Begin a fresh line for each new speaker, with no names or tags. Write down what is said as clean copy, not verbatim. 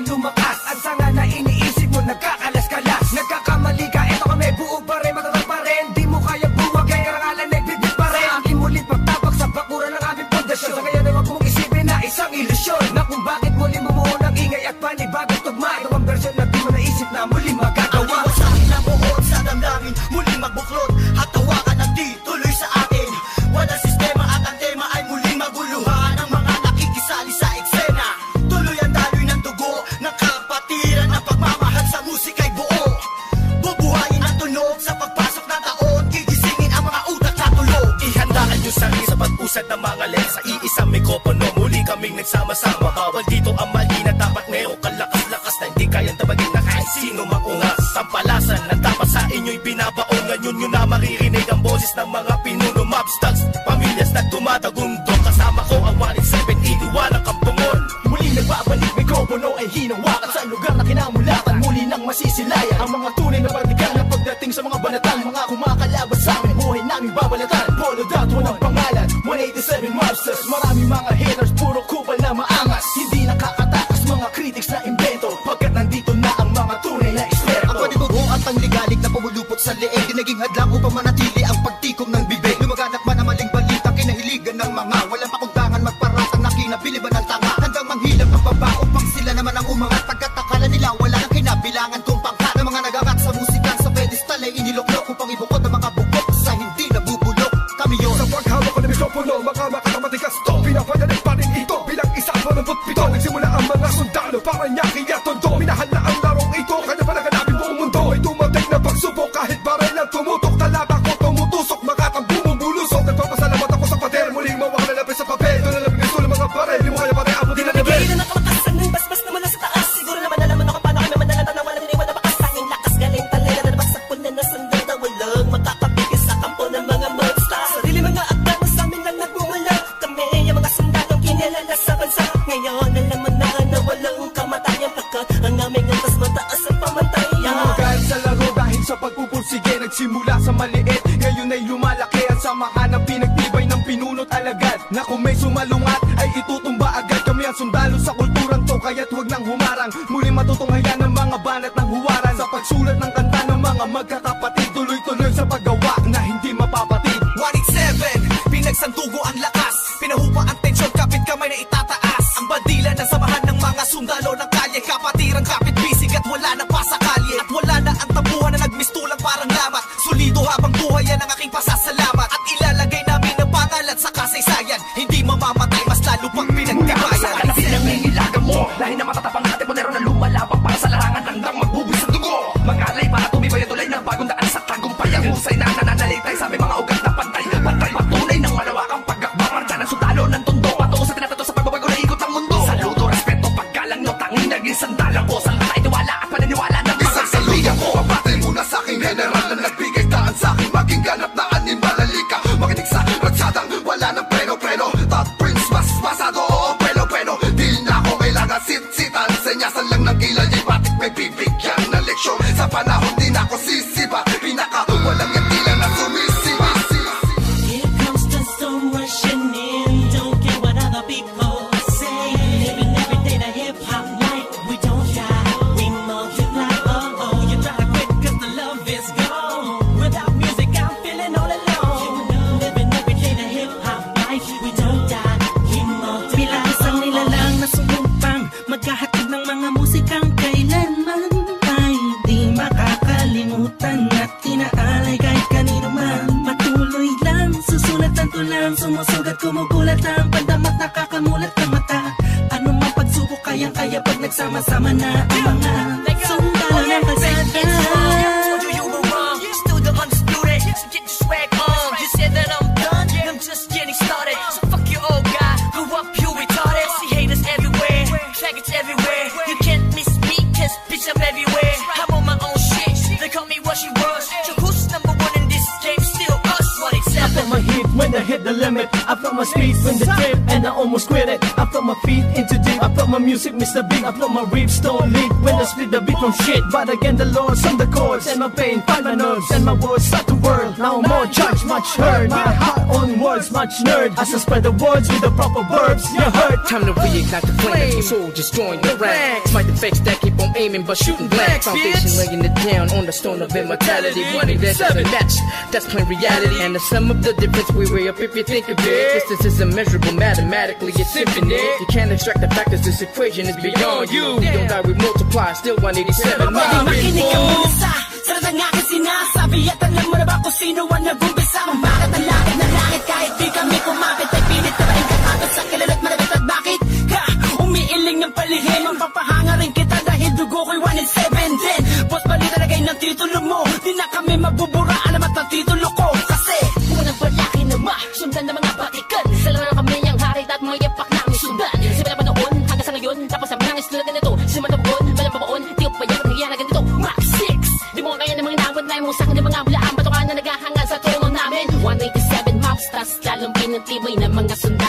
Lumakas ang sanga na iniisip mo, nagkakalas-kalas. Nagkakamali ka, eto kami, buo pa rin, matatag pa rin. Di mo kaya buwag, kaya karangalan, nagbibig pa rin. Sa akin mulit pagtabak sa bakuran ng aming pundasyon. Sa kaya naman kong isipin na isang ilusyon, na kung bakit muli bumuo ng ingay at panibagong tugma. Ito ang version na di mo naisip na muli magagawa.
Ang sa akin na buhod sa damdamin, muli magbuklod at tawakan ng di tuloy sa akin. Wala sistema at ang tema ay muling maguluhan. Ang mga nakikisali sa eksena, tuloy ang daloy ng dugo ng kapatiran. Ang pagmamahal sa musika'y buo, bubuhayin ang tunog sa pagpasok ng taon. Gigisingin ang mga utak na tulog.
Ihandaan nyo sarili sa pag-usad ng mga lens. Sa iisang mikropono, muli kaming nagsama-sama. Bawal dito ang mali na dapat meron kalakas-lakas na hindi kayang tabagin na kahit sino maungas. Tampalasan na dapat sa inyo'y binabaon. Ngayon nyo na maririnig ang boses ng mga pinuno. Mobstars, pamilyas na tumatagundong. Kasama ko ang 187, iniwalang kampungon.
Muli nagbabalik, mikropono ay hinawakan sa lugar na kinamulatan. Muli nang masisilayan ang mga tunay na partikan na pagdating sa mga banatan. Mga kumakalabas sa amin, buhay namin babalatan. Polo dot, walang pangalan, 187 Mobsters. Marami mga haters, puro kupal na maangas. Hindi nakakatakas mga critics na invento, pagkat nandito na ang mga tunay na eksperto.
Ang panibugo at ang ligalig na pumulupot sa leeg, di naging hadlang upang manatili ang pagtikom ng bibig. Lumaganap man ang maling balita, kinahiligan ng mga walang pakundangan, magparatang na kinabiliban ng tanga. Hanggang manghilap ang baba upang sila naman ang umangat. Pagkat akala nila wala nang kinabilangan kung pangkat. Ng mga nagangat sa musikan sa pedestal ay iniloklok upang ibukod ang mga bukok sa hindi nabubulok. Kami yun.
Sa paghawak ko ng mikropono, mga makakamatikas to, pinapagaling pa rin ito bilang isa pa ng putpito. Nagsimula ang mga sundalo para nyaki at tondo. Minahal na ang larong ito, kanya pa naganapin buong mundo. Ay dumating na pagsubok kahit baril ang tumutok. Talata ko tumutusok, makatang bumubulusok. Nagpapasalamat ako sa pader, muling mawak na lapis sa papel. Ito na lang gusto ng mga baril, di mo kaya pare abutin na nabil.
Bigay na nakalakasan ng basbas na mula sa taas. Siguro naman alaman ako paano kami manalatan ng walang iniwan na bakas. Tanging lakas galing talera na nabasag po na nasundang na walang makakapigil sa kampo ng mga monsters. Sarili mga akda na sa amin lang nagmumula. Kami yung mga sundalong kinilala sa bansa. Ngayon alam mo na walang kamatayan, pagkat ang aming antas mataas ang pamantayan.
Kahit sa laro dahil sa pagpupursige, nagsimula sa maliit, ngayon ay lumalaki. Ang samahan ng pinagtibay ng pinuno't alagad, na kung may sumalungat ay itutumba agad. Kami ang sundalo sa kulturang to, kaya't huwag nang humarang. Muli matutunghayan ng mga banat ng huwaran. Sa pagsulat ng kanta ng mga magkakapatid, tuloy-tuloy sa paggawa na hindi mapapatid.
187, pinagsandugo ang lakas, pinahupa ang tensyon, kapit kamay na itataas. Ang bandila ng samahan ng mga sundalo ng kalye, kapatirang kapit bisig at wala na pa sa kalye. At wala na ang tabuhan na nagmistulang parang lamat. Solido habang buhay yan ang aking pasasalamat. At ilalagay namin ang pangalan sa kasaysayan, hindi mamamatay, mas lalo pang pinagtibayan.
Sa kanapin ang nangilagan mo, lahi na matatapang natin, punero na lumalabang para sa larangan, handang magbubus sa dugo. Mag-alay para tumibay at tulay ng bagong daan sa tagumpay. Ang husay na nananalitay sa aming mga ugat na pantay. Pantay patunay ng malawakang pagkakbang. Marcha ng sundalo ng tondo, patuo sa tinatato sa pagbabago na ikot ng mundo. Saludo, respeto, paggalang no, tanging naging sandalan ko. Sa lahat tiwala at paniniwala ng mga kaibigan ko.
Papatay muna sa aking general na nagbigay daan sa akin, maging ganap na animal. Halika, makinig sa ratsadang wala ng preno-preno. Top Prince, mas masado, oo, preno-preno. Di na ako kailangan sit-sitan, senyasan lang ng kilay. Batik may bibigyan na leksyon, sa panahon din ako sisiba. Pinaka walang yung tila na sumisiba.
Here comes the storm rushing in. Don't care what other people say. Living every day the hip hop life. We don't die, we multiply. Oh oh, you try to quit 'cause the love is gone. Without music, I'm feeling all alone. Living every day the hip hop life. We don't die, we multiply.
Bilang isang nilalang na sumumpang, maghahatid ng mga musikang kailanman ay di makakalimutan at inaalay kahit kanino man. Patuloy lang, susulat ang tulang, sumusugat, kumugulat ang pandamat, nakakamulat ang mata. Ano mang pagsubok, kayang-kaya pag nagsama-sama na ang mga sundalo ng kalsada.
Told you you were wrong, still the undisputed. So get your swag on. You said that I'm done, I'm just getting started. So fuck your old guy, grew up you retarded. See haters everywhere, faggots everywhere. You can't miss me 'cause
speed when the trip, and I almost quit it. I put my feet into deep, I put my music, Mr. Beat. I put my riffs, don't lead when I split the beat from shit. But again, the Lord's on the chords, and my pain find my nerves, and my words start to whirl. Now more judge, much heard. My heart on words, much nerd. As I spread the words with the proper verbs, you heard.
Time to reignite the flame. Your soul just join the ranks. Fight the fakes that keep on aiming but shooting blanks. Foundation laying it down on the stone of immortality. Money that's a match, that's plain reality. And the sum of the difference we weigh up if you think of it. Distance is immeasurable, mathematically it's infinite. You can't extract the factors, this equation is beyond you. You don't die, we multiply, still 187 miles.
Makinig ka muna sa sarap ng aking sinasabi. At alam mo na ba kung sino ang nag-umpisa? Kung bakit ang langit na langit kahit di kami kumapit. Ay pilit na rin katatas sa kilala't malapit. At bakit ka umiiling ng palihim? Ang papahanga rin kita dahil dugo ko'y 1 in 7 din. Boss balita na kayo ng titulo mo. Di na kami mabubura, alamat ng titulo ko. Kasi unang balaki na sundan ng mga batikan. Sila na kami ang harit at may yapak namin sundan. Simula pa noon hanggang sa ngayon. Tapos ang nangis tulad na nito. Simula tabugon, walang pabaon. Di ko pa yan nangyayari na ganito. Max 6, di mo kaya ng mga nawad na mo sa akin ng mga bulaan. Patukan na naghahangal sa trono namin. 187 maps, tas lalong pinatibay ng mga sundan.